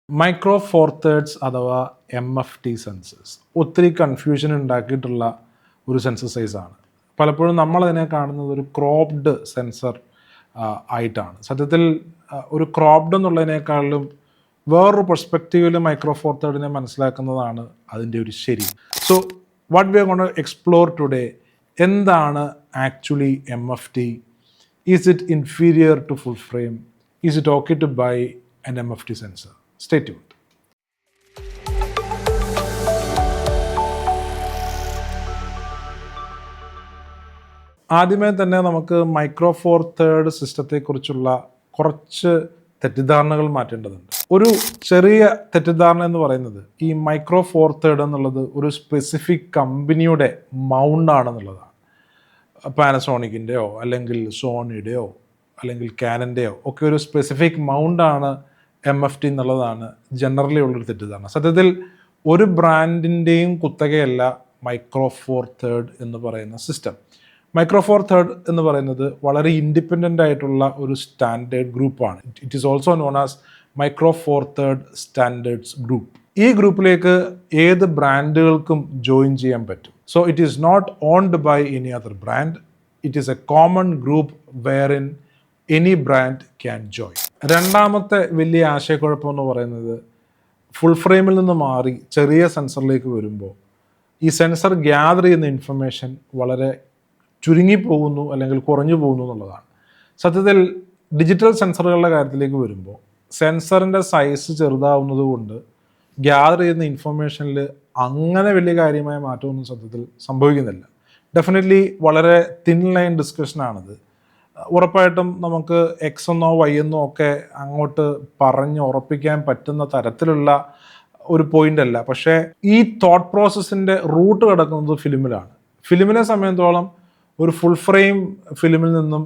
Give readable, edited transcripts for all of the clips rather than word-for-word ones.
Micro four thirds അഥവാ MFT sensors ഒത്തിരി confusion ഉണ്ടാക്കിയിട്ടുള്ള ഒരു സെൻസർ സൈസാണ്. പലപ്പോഴും നമ്മളതിനെ കാണുന്നത് ഒരു ക്രോപ്ഡ് സെൻസർ ആയിട്ടാണ്. സത്യത്തിൽ ഒരു ക്രോപ്ഡ് എന്നുള്ളതിനേക്കാളും വേറൊരു പെർസ്പെക്റ്റീവിൽ മൈക്രോ ഫോർ തേർഡിനെ മനസ്സിലാക്കുന്നതാണ് അതിൻ്റെ ഒരു ശരി. So what we are gonna explore today, എന്താണ് actually MFT? Is it inferior to full frame? Is it okay to buy an MFT sensor? Stay tuned. ആദ്യമേ തന്നെ നമുക്ക് മൈക്രോ ഫോർ തേർഡ് സിസ്റ്റത്തെക്കുറിച്ചുള്ള കുറച്ച് തെറ്റിദ്ധാരണകൾ മാറ്റേണ്ടതുണ്ട്. ഒരു ചെറിയ തെറ്റിദ്ധാരണ എന്ന് പറയുന്നത് ഈ മൈക്രോ ഫോർ തേർഡ് എന്നുള്ളത് ഒരു സ്പെസിഫിക് കമ്പനിയുടെ മൗണ്ട് ആണെന്നുള്ളതാണ്. പാനസോണിക്കിൻ്റെയോ അല്ലെങ്കിൽ സോണിയുടെയോ അല്ലെങ്കിൽ കാനൻ്റെയോ ഒക്കെ ഒരു സ്പെസിഫിക് മൗണ്ടാണ് MFT എന്നുള്ളതാണ് ജനറലി ഉള്ളൊരു തെറ്റിദ്ധാരണ. സത്യത്തിൽ ഒരു ബ്രാൻഡിൻ്റെയും കുത്തകയല്ല മൈക്രോ ഫോർ തേർഡ് എന്ന് പറയുന്ന സിസ്റ്റം. മൈക്രോ ഫോർ തേർഡ് എന്ന് പറയുന്നത് വളരെ ഇൻഡിപെൻഡൻ്റ് ആയിട്ടുള്ള ഒരു സ്റ്റാൻഡേർഡ് ഗ്രൂപ്പാണ്. It is also known as micro four third standards group. ഈ ഗ്രൂപ്പിലേക്ക് ഏത് ബ്രാൻഡുകൾക്കും ജോയിൻ ചെയ്യാൻ പറ്റും. So it is not owned by any other brand. It is a common group wherein any brand can join. രണ്ടാമത്തെ വലിയ ആശയക്കുഴപ്പം എന്ന് പറയുന്നത് ഫുൾ ഫ്രെയിമിൽ നിന്ന് മാറി ചെറിയ സെൻസറിലേക്ക് വരുമ്പോൾ ഈ സെൻസർ ഗ്യാദർ ചെയ്യുന്ന ഇൻഫർമേഷൻ വളരെ ചുരുങ്ങിപ്പോകുന്നു അല്ലെങ്കിൽ കുറഞ്ഞു പോകുന്നു എന്നുള്ളതാണ്. സത്യത്തിൽ ഡിജിറ്റൽ സെൻസറുകളുടെ കാര്യത്തിലേക്ക് വരുമ്പോൾ സെൻസറിൻ്റെ സൈസ് ചെറുതാവുന്നത് കൊണ്ട് ഗ്യാദർ ചെയ്യുന്ന ഇൻഫർമേഷനിൽ അങ്ങനെ വലിയ കാര്യമായ മാറ്റമൊന്നും സത്യത്തിൽ സംഭവിക്കുന്നില്ല. ഡെഫിനറ്റ്ലി വളരെ തിൻ ലൈൻ ഡിസ്കഷനാണിത്. ഉറപ്പായിട്ടും നമുക്ക് എക്സ് എന്നോ വൈ എന്നോ ഒക്കെ അങ്ങോട്ട് പറഞ്ഞ് ഉറപ്പിക്കാൻ പറ്റുന്ന തരത്തിലുള്ള ഒരു പോയിന്റ് അല്ല. പക്ഷേ ഈ തോട്ട് പ്രോസസ്സിൻ്റെ റൂട്ട് കിടക്കുന്നത് ഫിലിമിലാണ്. ഫിലിമിനെ സംബന്ധിച്ചോളം ഒരു ഫുൾ ഫ്രെയിം ഫിലിമിൽ നിന്നും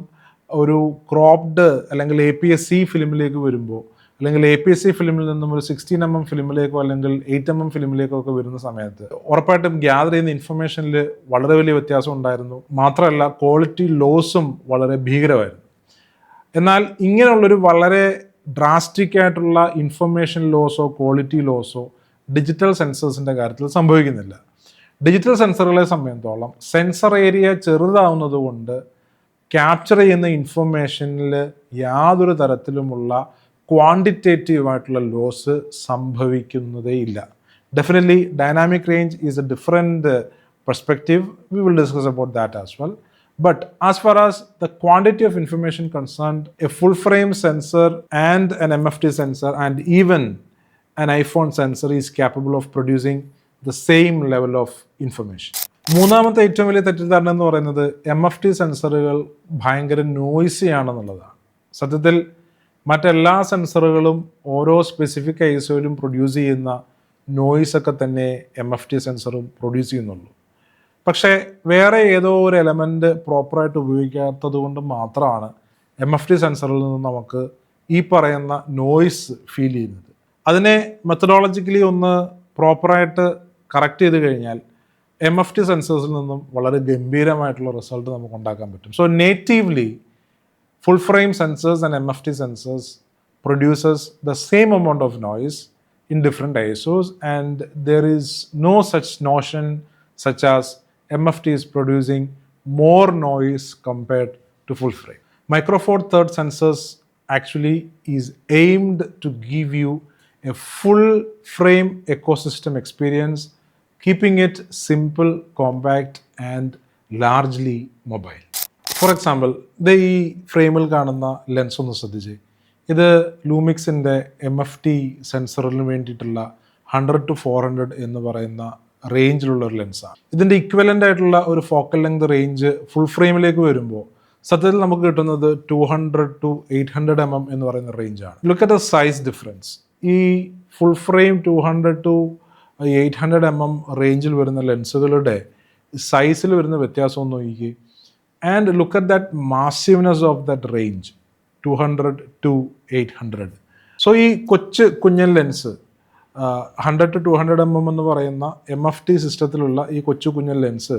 ഒരു ക്രോപ്ഡ് അല്ലെങ്കിൽ APS-C ഫിലിമിലേക്ക് വരുമ്പോൾ, അല്ലെങ്കിൽ APS-C ഫിലിമിൽ നിന്നും ഒരു 16mm ഫിലിമിലേക്കോ അല്ലെങ്കിൽ 8mm ഫിലിമിലേക്കോ ഒക്കെ വരുന്ന സമയത്ത് ഉറപ്പായിട്ടും ഗ്യാദർ ചെയ്യുന്ന ഇൻഫർമേഷനിൽ വളരെ വലിയ വ്യത്യാസം ഉണ്ടായിരുന്നു. മാത്രമല്ല ക്വാളിറ്റി ലോസും വളരെ ഭീകരമായിരുന്നു. എന്നാൽ ഇങ്ങനെയുള്ളൊരു വളരെ ഡ്രാസ്റ്റിക് ആയിട്ടുള്ള ഇൻഫർമേഷൻ ലോസോ ക്വാളിറ്റി ലോസോ ഡിജിറ്റൽ സെൻസേഴ്സിൻ്റെ കാര്യത്തിൽ സംഭവിക്കുന്നില്ല. ഡിജിറ്റൽ സെൻസറുകളെ സംബന്ധിച്ചോളം സെൻസർ ഏരിയ ചെറുതാവുന്നത് കൊണ്ട് ക്യാപ്ചർ ചെയ്യുന്ന ഇൻഫർമേഷനിൽ യാതൊരു തരത്തിലുമുള്ള ക്വാണ്ടിറ്റേറ്റീവായിട്ടുള്ള ലോസ് സംഭവിക്കുന്നതേ ഇല്ല. Definitely dynamic range is A different perspective. We will discuss about that as well. But as far as the quantity of information concerned, a full frame sensor and an MFT sensor and even an iPhone sensor is capable of producing the same level of information. മൂന്നാമത്തെ ഏറ്റവും വലിയ തെറ്റിദ്ധാരണ എന്ന് പറയുന്നത് MFT സെൻസറുകൾ ഭയങ്കര noisy ആണെന്നുള്ളതാണ്. സത്യത്തിൽ മറ്റെല്ലാ സെൻസറുകളും ഓരോ സ്പെസിഫിക് ഐസോയിലും പ്രൊഡ്യൂസ് ചെയ്യുന്ന നോയ്സൊക്കെ തന്നെ MFT സെൻസറും പ്രൊഡ്യൂസ് ചെയ്യുന്നുള്ളൂ. പക്ഷേ വേറെ ഏതോ ഒരു എലമെൻറ്റ് പ്രോപ്പറായിട്ട് ഉപയോഗിക്കാത്തത് കൊണ്ട് മാത്രമാണ് MFT സെൻസറിൽ നിന്ന് നമുക്ക് ഈ പറയുന്ന നോയ്സ് ഫീൽ ചെയ്യുന്നത്. അതിനെ മെത്തഡോളജിക്കലി ഒന്ന് പ്രോപ്പറായിട്ട് കറക്റ്റ് ചെയ്ത് കഴിഞ്ഞാൽ MFT സെൻസേഴ്സിൽ നിന്നും വളരെ ഗംഭീരമായിട്ടുള്ള റിസൾട്ട് നമുക്ക് ഉണ്ടാക്കാൻ പറ്റും. So natively full frame sensors and MFT sensors produces the same amount of noise in different ISOs, and there is no such notion such as MFT is producing more noise compared to full frame. Micro four third sensors actually is aimed to give you a full frame ecosystem experience, keeping it simple, compact and largely mobile. For example ഇത് ഈ ഫ്രെയിമിൽ കാണുന്ന lens ഒന്ന് ശ്രദ്ധിച്ച്. ഇത് ലൂമിക്സിൻ്റെ MFT സെൻസറിന് വേണ്ടിയിട്ടുള്ള 100 to 400 എന്ന് പറയുന്ന റേഞ്ചിലുള്ള ഒരു ലെൻസാണ്. ഇതിൻ്റെ ഇക്വലൻ്റ് ആയിട്ടുള്ള ഒരു ഫോക്കൽ ലെങ്ത് റേഞ്ച് ഫുൾ ഫ്രെയിമിലേക്ക് വരുമ്പോൾ സത്യത്തിൽ നമുക്ക് കിട്ടുന്നത് 200 to 800 mm എന്ന് പറയുന്ന റേഞ്ചാണ്. Look at the size difference. ഈ ഫുൾ ഫ്രെയിം 200 to 800 mm റേഞ്ചിൽ വരുന്ന ലെൻസുകളുടെ സൈസിൽ വരുന്ന വ്യത്യാസം ഒന്ന് നോക്കി. And look at that massiveness of that range, 200 to 800. So ഈ കുഞ്ഞൻ ലെൻസ് 100 to 200 mm എന്ന് പറയുന്ന MFT സിസ്റ്റത്തിലുള്ള ഈ കുഞ്ഞൻ ലെൻസ്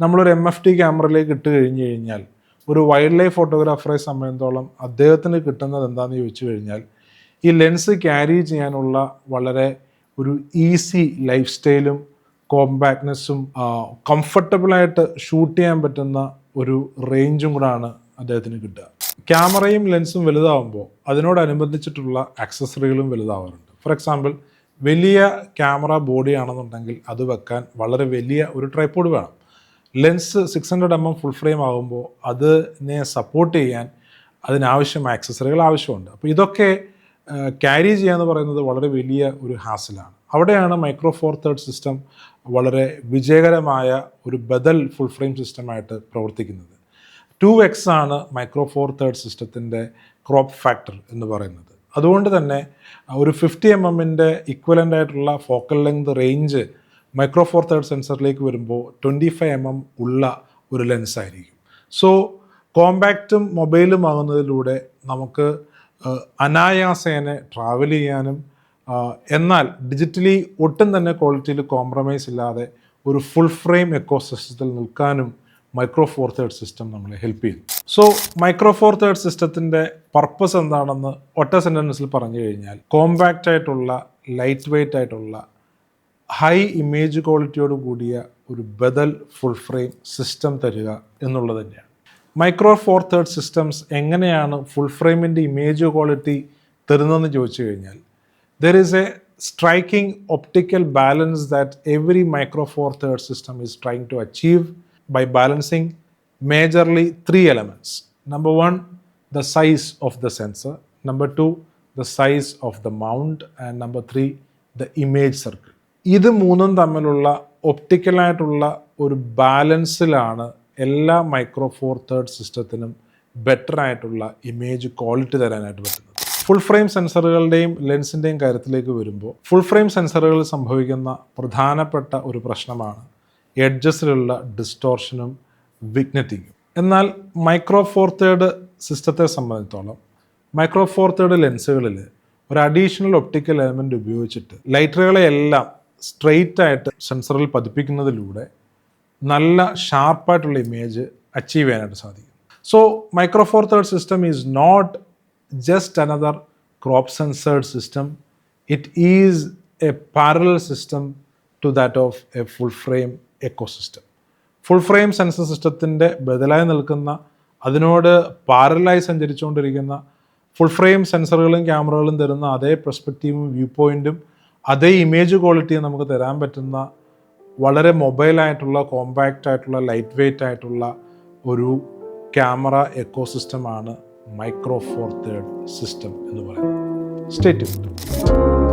നമ്മളൊരു MFT ക്യാമറയിലേക്ക് ഇട്ട് കഴിഞ്ഞാൽ ഒരു വൈൽഡ് ലൈഫ് ഫോട്ടോഗ്രാഫറെ സംബന്ധിച്ചോളം അദ്ദേഹത്തിന് കിട്ടുന്നത് എന്താണെന്ന് ചോദിച്ചു കഴിഞ്ഞാൽ ഈ ലെൻസ് ക്യാരി ചെയ്യാനുള്ള വളരെ ഒരു ഈസി ലൈഫ് സ്റ്റൈലും കോമ്പാക്ട്നെസ്സും കംഫർട്ടബിളായിട്ട് ഷൂട്ട് ചെയ്യാൻ പറ്റുന്ന ഒരു റേഞ്ചും കൂടാണ് അദ്ദേഹത്തിന് കിട്ടുക. ക്യാമറയും ലെൻസും വലുതാവുമ്പോൾ അതിനോടനുബന്ധിച്ചിട്ടുള്ള ആക്സസറികളും വലുതാവാറുണ്ട്. ഫോർ എക്സാമ്പിൾ, വലിയ ക്യാമറ ബോഡി ആണെന്നുണ്ടെങ്കിൽ അത് വെക്കാൻ വളരെ വലിയ ഒരു ട്രൈപോഡ് വേണം. ലെൻസ് 600mm ഫുൾ ഫ്രെയിം ആകുമ്പോൾ അതിനെ സപ്പോർട്ട് ചെയ്യാൻ അതിനാവശ്യം ആക്സസറികൾ ആവശ്യമുണ്ട്. അപ്പോൾ ഇതൊക്കെ ക്യാരി ചെയ്യുക എന്ന് പറയുന്നത് വളരെ വലിയ ഒരു ഹാസലാണ്. അവിടെയാണ് മൈക്രോ ഫോർ തേർഡ് സിസ്റ്റം വളരെ വിജയകരമായ ഒരു ബദൽ ഫുൾ ഫ്രെയിം സിസ്റ്റമായിട്ട് പ്രവർത്തിക്കുന്നത്. 2x ആണ് മൈക്രോ ഫോർ തേർഡ് സിസ്റ്റത്തിൻ്റെ ക്രോപ്പ് ഫാക്ടർ എന്ന് പറയുന്നത്. അതുകൊണ്ട് തന്നെ ഒരു 50mm ഇക്വലൻ്റ് ആയിട്ടുള്ള focal length range micro four third സെൻസറിലേക്ക് വരുമ്പോൾ 25mm ഉള്ള ഒരു ലെൻസ് ആയിരിക്കും. സോ കോമ്പാക്റ്റും മൊബൈലും ആകുന്നതിലൂടെ നമുക്ക് അനായാസേന ട്രാവൽ ചെയ്യാനും എന്നാൽ ഡിജിറ്റലി ഒട്ടും തന്നെ ക്വാളിറ്റിയിൽ കോംപ്രമൈസ് ഇല്ലാതെ ഒരു ഫുൾ ഫ്രെയിം എക്കോസിസ്റ്റത്തിൽ നിൽക്കാനും മൈക്രോ ഫോർ തേർഡ് സിസ്റ്റം നമ്മളെ ഹെൽപ്പ് ചെയ്യും. സോ മൈക്രോ ഫോർ തേർഡ് സിസ്റ്റത്തിൻ്റെ പർപ്പസ് എന്താണെന്ന് ഒറ്റ സെൻറ്റൻസിൽ പറഞ്ഞു കഴിഞ്ഞാൽ, കോമ്പാക്റ്റ് ആയിട്ടുള്ള ലൈറ്റ് വെയ്റ്റ് ആയിട്ടുള്ള ഹൈ ഇമേജ് ക്വാളിറ്റിയോട് കൂടിയ ഒരു ബദൽ ഫുൾ ഫ്രെയിം സിസ്റ്റം തരിക എന്നുള്ളത് തന്നെയാണ്. മൈക്രോ ഫോർ തേർഡ് സിസ്റ്റംസ് എങ്ങനെയാണ് ഫുൾ ഫ്രെയിമിൻ്റെ ഇമേജ് ക്വാളിറ്റി തരുന്നതെന്ന് ചോദിച്ചു കഴിഞ്ഞാൽ, there is a striking optical balance that every micro four third system is trying to achieve by balancing majorly 3 elements. Number 1, the size of the sensor. Number 2, the size of the mount. And number 3, the image circle. ഇത് മൂന്നും തമ്മിലുള്ള ഒപ്റ്റിക്കലായിട്ടുള്ള ഒരു ബാലൻസിലാണ് എല്ലാ micro four third സിസ്റ്റത്തിനും better ആയിട്ടുള്ള image quality തരാനായിട്ട് പറ്റുന്നത്. Full frame സെൻസറുകളുടെയും ലെൻസിൻ്റെയും കാര്യത്തിലേക്ക് വരുമ്പോൾ, ഫുൾ ഫ്രെയിം സെൻസറുകളിൽ സംഭവിക്കുന്ന പ്രധാനപ്പെട്ട ഒരു പ്രശ്നമാണ് എഡ്ജസിലുള്ള ഡിസ്റ്റോർഷനും വിഗ്നറ്റിങ്ങും. എന്നാൽ മൈക്രോ ഫോർ തേർഡ് സിസ്റ്റത്തെ സംബന്ധിച്ചിടത്തോളം മൈക്രോ ഫോർ തേർഡ് ലെൻസുകളിൽ ഒരു അഡീഷണൽ ഒപ്റ്റിക്കൽ എലമെൻ്റ് ഉപയോഗിച്ചിട്ട് ലൈറ്ററുകളെയെല്ലാം സ്ട്രെയിറ്റ് ആയിട്ട് സെൻസറിൽ പതിപ്പിക്കുന്നതിലൂടെ നല്ല ഷാർപ്പായിട്ടുള്ള ഇമേജ് അച്ചീവ് ചെയ്യാനായിട്ട് സാധിക്കും. So micro four third system is not just another crop censored system. It is a parallel system to that of a full frame ecosystem. Full frame sensor സിസ്റ്റത്തിൻ്റെ ബദലായി നിൽക്കുന്ന, അതിനോട് പാരലായി സഞ്ചരിച്ചുകൊണ്ടിരിക്കുന്ന, ഫുൾ ഫ്രെയിം സെൻസറുകളും ക്യാമറകളും തരുന്ന അതേ പെർസ്പെക്റ്റീവും വ്യൂ പോയിൻറ്റും അതേ ഇമേജ് ക്വാളിറ്റിയും നമുക്ക് തരാൻ പറ്റുന്ന വളരെ മൊബൈലായിട്ടുള്ള, കോമ്പാക്റ്റ് ആയിട്ടുള്ള, ലൈറ്റ് വെയ്റ്റ് ആയിട്ടുള്ള ഒരു ക്യാമറ എക്കോസിസ്റ്റമാണ് മൈക്രോ ഫോർ തേർഡ് സിസ്റ്റം എന്ന് പറയുന്നത്. Stay tuned.